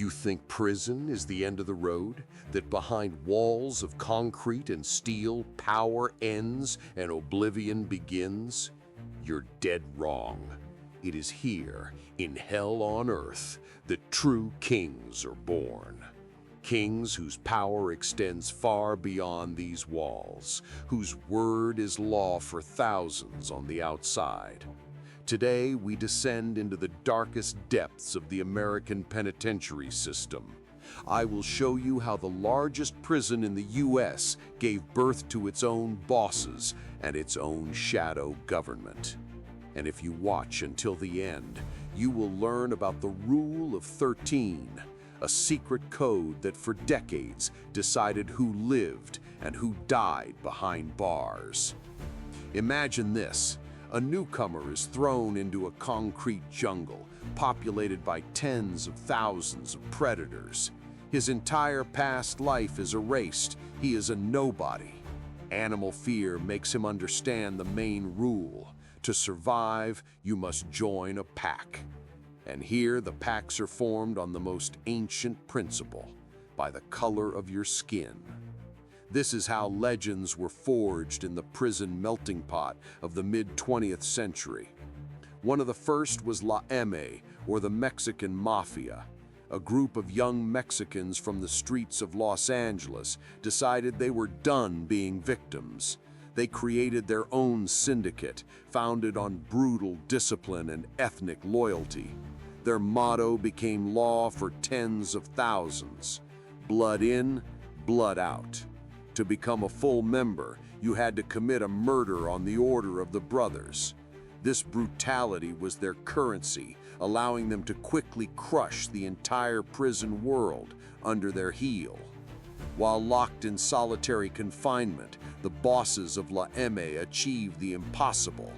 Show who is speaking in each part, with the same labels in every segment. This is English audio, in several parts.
Speaker 1: You think prison is the end of the road? That behind walls of concrete and steel, power ends and oblivion begins? You're dead wrong. It is here, in hell on earth, that true kings are born. Kings whose power extends far beyond these walls, whose word is law for thousands on the outside. Today, we descend into the darkest depths of the American penitentiary system. I will show you how the largest prison in the U.S. gave birth to its own bosses and its own shadow government. And if you watch until the end, you will learn about the Rule of 13, a secret code that for decades decided who lived and who died behind bars. Imagine this. A newcomer is thrown into a concrete jungle, populated by tens of thousands of predators. His entire past life is erased. He is a nobody. Animal fear makes him understand the main rule. To survive, you must join a pack. And here the packs are formed on the most ancient principle, by the color of your skin. This is how legends were forged in the prison melting pot of the mid-20th century. One of the first was La M, or the Mexican Mafia. A group of young Mexicans from the streets of Los Angeles decided they were done being victims. They created their own syndicate, founded on brutal discipline and ethnic loyalty. Their motto became law for tens of thousands: blood in, blood out. To become a full member, you had to commit a murder on the order of the brothers. This brutality was their currency, allowing them to quickly crush the entire prison world under their heel. While locked in solitary confinement, the bosses of La M achieved the impossible.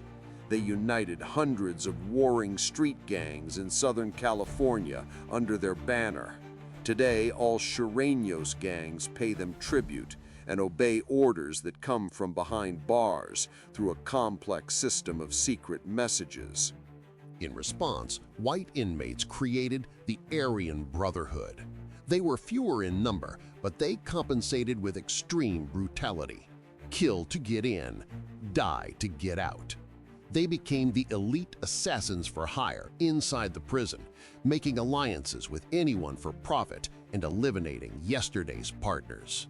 Speaker 1: They united hundreds of warring street gangs in Southern California under their banner. Today, all Sureños gangs pay them tribute and obey orders that come from behind bars through a complex system of secret messages.
Speaker 2: In response, white inmates created the Aryan Brotherhood. They were fewer in number, but they compensated with extreme brutality. Kill to get in, die to get out. They became the elite assassins for hire inside the prison, making alliances with anyone for profit and eliminating yesterday's partners.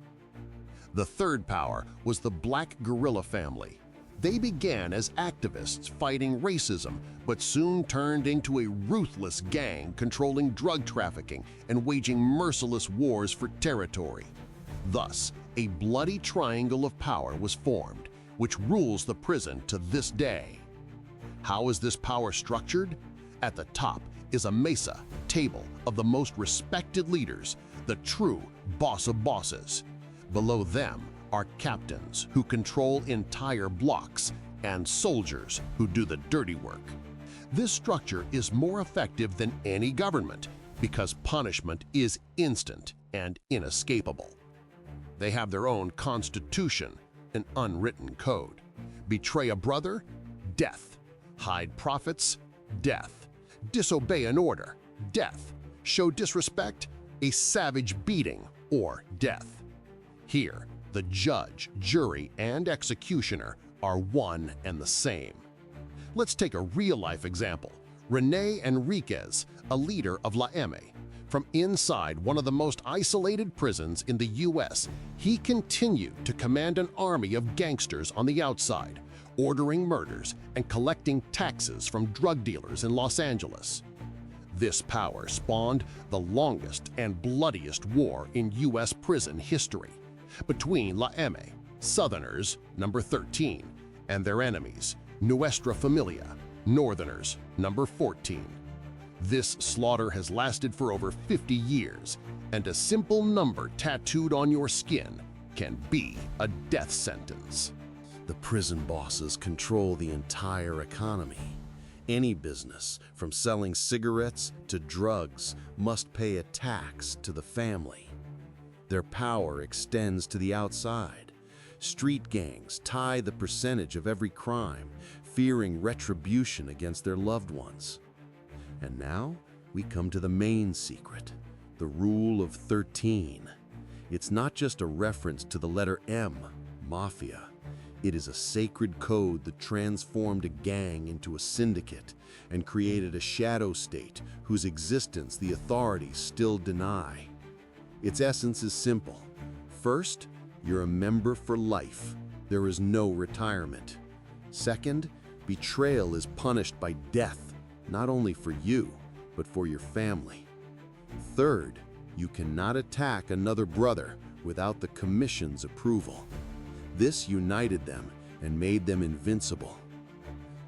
Speaker 2: The third power was the Black Guerrilla Family. They began as activists fighting racism, but soon turned into a ruthless gang controlling drug trafficking and waging merciless wars for territory. Thus, a bloody triangle of power was formed, which rules the prison to this day. How is this power structured? At the top is a mesa, table of the most respected leaders, the true boss of bosses. Below them are captains who control entire blocks and soldiers who do the dirty work. This structure is more effective than any government because punishment is instant and inescapable. They have their own constitution, an unwritten code. Betray a brother? Death. Hide profits? Death. Disobey an order? Death. Show disrespect? A savage beating or death. Here, the judge, jury, and executioner are one and the same. Let's take a real-life example. René Enriquez, a leader of La M. From inside one of the most isolated prisons in the U.S., he continued to command an army of gangsters on the outside, ordering murders and collecting taxes from drug dealers in Los Angeles. This power spawned the longest and bloodiest war in U.S. prison history, between La M, Southerners, number 13, and their enemies, Nuestra Familia, Northerners, number 14. This slaughter has lasted for over 50 years, and a simple number tattooed on your skin can be a death sentence.
Speaker 3: The prison bosses control the entire economy. Any business, from selling cigarettes to drugs, must pay a tax to the family. Their power extends to the outside. Street gangs tie the percentage of every crime, fearing retribution against their loved ones. And now we come to the main secret, the Rule of 13. It's not just a reference to the letter M, Mafia. It is a sacred code that transformed a gang into a syndicate and created a shadow state whose existence the authorities still deny. Its essence is simple. First, you're a member for life. There is no retirement. Second, betrayal is punished by death, not only for you, but for your family. Third, you cannot attack another brother without the Commission's approval. This united them and made them invincible.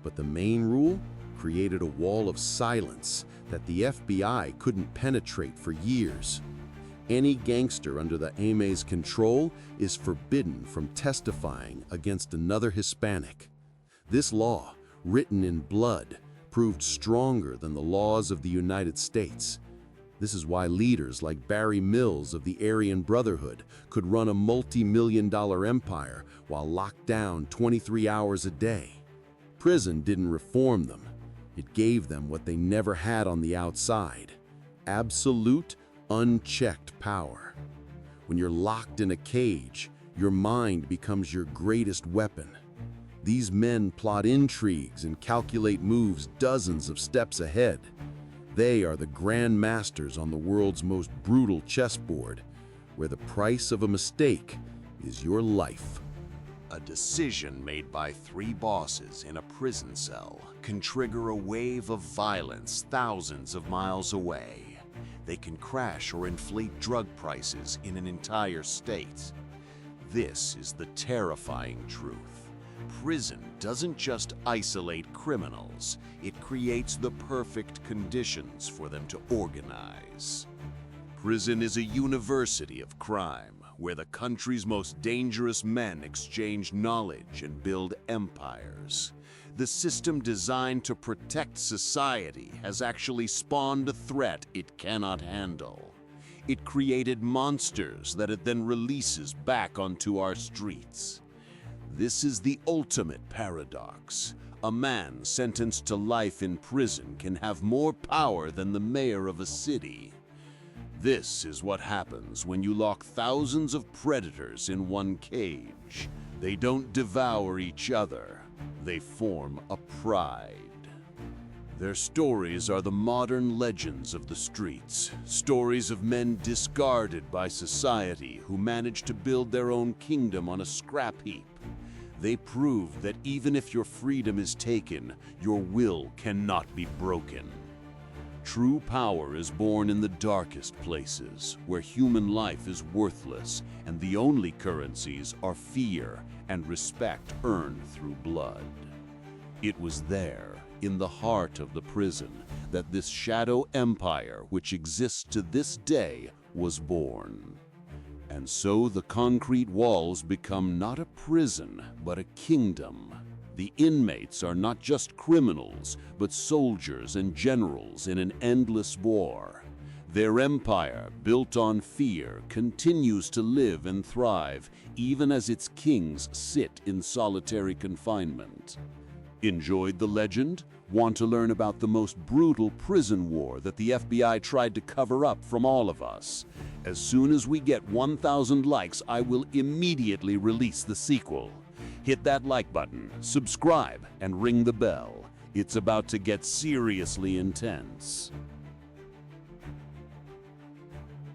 Speaker 3: But the main rule created a wall of silence that the FBI couldn't penetrate for years. Any gangster under the AME's control is forbidden from testifying against another Hispanic. This law, written in blood, proved stronger than the laws of the United States. This is why leaders like Barry Mills of the Aryan Brotherhood could run a multi-million-dollar empire while locked down 23 hours a day. Prison didn't reform them. It gave them what they never had on the outside: absolute, unchecked power. When you're locked in a cage, your mind becomes your greatest weapon. These men plot intrigues and calculate moves dozens of steps ahead. They are the grand masters on the world's most brutal chessboard, where the price of a mistake is your life.
Speaker 1: A decision made by three bosses in a prison cell can trigger a wave of violence thousands of miles away. They can crash or inflate drug prices in an entire state. This is the terrifying truth. Prison doesn't just isolate criminals, it creates the perfect conditions for them to organize. Prison is a university of crime, where the country's most dangerous men exchange knowledge and build empires. The system designed to protect society has actually spawned a threat it cannot handle. It created monsters that it then releases back onto our streets. This is the ultimate paradox. A man sentenced to life in prison can have more power than the mayor of a city. This is what happens when you lock thousands of predators in one cage. They don't devour each other. They form a pride. Their stories are the modern legends of the streets, stories of men discarded by society who managed to build their own kingdom on a scrap heap. They prove that even if your freedom is taken, your will cannot be broken. True power is born in the darkest places, where human life is worthless, and the only currencies are fear and respect earned through blood. It was there, in the heart of the prison, that this shadow empire, which exists to this day, was born. And so the concrete walls become not a prison, but a kingdom. The inmates are not just criminals, but soldiers and generals in an endless war. Their empire, built on fear, continues to live and thrive, even as its kings sit in solitary confinement. Enjoyed the legend? Want to learn about the most brutal prison war that the FBI tried to cover up from all of us? As soon as we get 1,000 likes, I will immediately release the sequel. Hit that like button, subscribe, and ring the bell. It's about to get seriously intense.